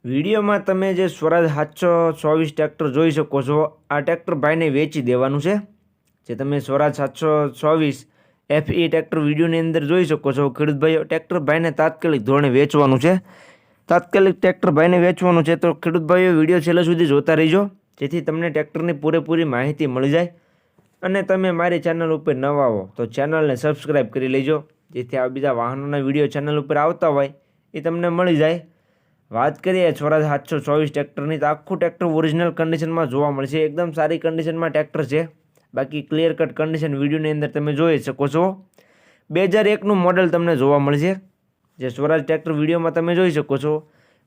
વિડીયોમાં તમે જે સ્વરાજ 724 ટ્રેક્ટર જોઈ શકો છો, આ ટ્રેક્ટર ભાઈને વેચી દેવાનું છે। જે તમે સ્વરાજ 724 FE ટ્રેક્ટર વિડીયોની અંદર જોઈ શકો છો, ખેડૂત ભાઈઓ ટ્રેક્ટર ભાઈને તાત્કાલિક ધોરણે વેચવાનું છે। તાત્કાલિક ટ્રેક્ટર ભાઈને વેચવાનું છે, તો ખેડૂત ભાઈઓ વિડીયો છેલ્લે સુધી જોતા રહીજો, જેથી તમને ટ્રેક્ટરની પૂરેપૂરી માહિતી મળી જાય। અને તમે મારી ચેનલ ઉપર નવા હો તો ચેનલને સબસ્ક્રાઈબ કરી લેજો, જેથી આ બીજા વાહનોના વિડીયો ચેનલ ઉપર આવતા હોય એ તમને મળી જાય। વાત કરીએ સ્વરાજ 724 ટ્રેક્ટરની, તો આખું ટ્રેક્ટર ઓરિજિનલ કન્ડિશનમાં જોવા મળશે, એકદમ સારી કન્ડિશનમાં ટ્રેક્ટર છે। બાકી ક્લિયર કટ કન્ડિશન વિડીયોની અંદર તમે જોઈ શકો છો। 2001નું મોડલ તમને જોવા મળશે, જે સ્વરાજ ટ્રેક્ટર વિડીયોમાં તમે જોઈ શકો છો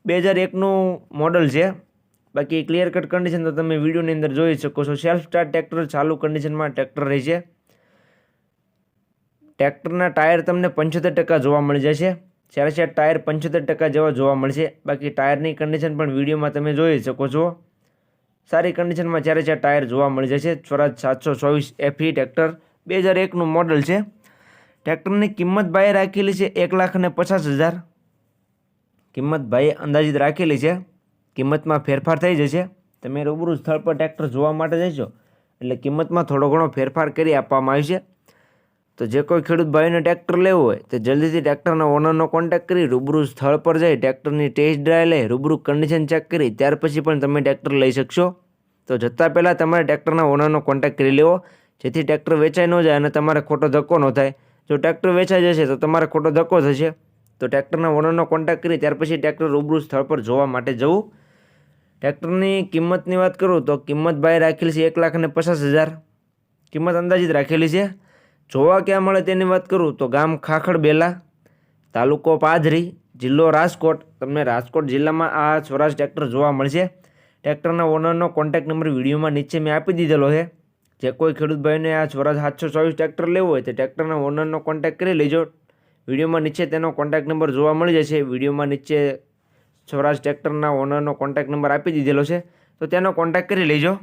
2001નું મોડલ છે। બાકી ક્લિયર કટ કન્ડિશન તો તમે વિડીયોની અંદર જોઈ શકો છો। સેલ્ફ સ્ટાર્ટ ટ્રેક્ટર ચાલુ કન્ડિશનમાં ટ્રેક્ટર રહે છે। ટ્રેક્ટરના ટાયર તમને 75% જોવા મળી જશે, ચારે ટાયર 75% જેવા જોવા મળશે। બાકી ટાયરની કન્ડિશન પણ વિડીયોમાં તમે જોઈ શકો છો, સારી કન્ડિશનમાં ચારે ટાયર જોવા મળી જશે। સ્વરાજ 724 FE ટ્રેક્ટર 2001નું મોડલ છે। ટ્રેક્ટરની કિંમત ભાઈએ રાખેલી છે 1,50,000। કિંમત ભાઈએ અંદાજિત રાખેલી છે, કિંમતમાં ફેરફાર થઈ જશે। તમે રૂબરૂ સ્થળ પર ટ્રેક્ટર જોવા માટે જશો એટલે કિંમતમાં થોડો ઘણો ફેરફાર કરી આપવામાં આવશે। તો જે કોઈ ખેડૂત ભાઈને ટ્રેક્ટર લેવું હોય તો જલ્દીથી ટ્રેક્ટરના ઓનરનો કોન્ટેક્ટ કરી રૂબરૂ સ્થળ પર જઈ ટ્રેક્ટરની ટેસ્ટ ડ્રાઈવ લઈ રૂબરૂ કન્ડિશન ચેક કરી ત્યાર પછી પણ તમે ટ્રેક્ટર લઈ શકશો। તો જતાં પહેલાં તમારે ટ્રેક્ટરના ઓનરનો કોન્ટેક્ટ કરી લેવો, જેથી ટ્રેક્ટર વેચાઈ ન જાય અને તમારે ખોટો ધક્કો ન થાય। જો ટ્રેક્ટર વેચાઈ જશે તો તમારે ખોટો ધક્કો થશે। તો ટ્રેક્ટરના ઓનરનો કોન્ટેક્ટ કરી ત્યાર પછી ટ્રેક્ટર રૂબરૂ સ્થળ પર જોવા માટે જવું। ટ્રેક્ટરની કિંમતની વાત કરું તો કિંમત ભાઈ રાખેલી છે 1,50,000, કિંમત અંદાજિત રાખેલી છે। જોવા ક્યાં મળે તેની વાત કરું તો ગામ ખાખડબેલા, તાલુકો પાદરી, જિલ્લો રાજકોટ। તમને રાજકોટ જિલ્લામાં આ સ્વરાજ ટ્રેક્ટર જોવા મળશે। ટ્રેક્ટરના ઓનરનો કોન્ટેક્ટ નંબર વિડીયોમાં નીચે મેં આપી દીધેલો છે। જે કોઈ ખેડૂત ભાઈને આ સ્વરાજ 724 ટ્રેક્ટર લેવું હોય તો ટ્રેક્ટરના ઓનરનો કોન્ટેક્ટ કરી લેજો। વિડીયોમાં નીચે તેનો કોન્ટેક્ટ નંબર જોવા મળી જશે। વિડીયોમાં નીચે સ્વરાજ ટ્રેક્ટરના ઓનરનો કોન્ટેક્ટ નંબર આપી દીધેલો છે, તો તેનો કોન્ટેક્ટ કરી લેજો।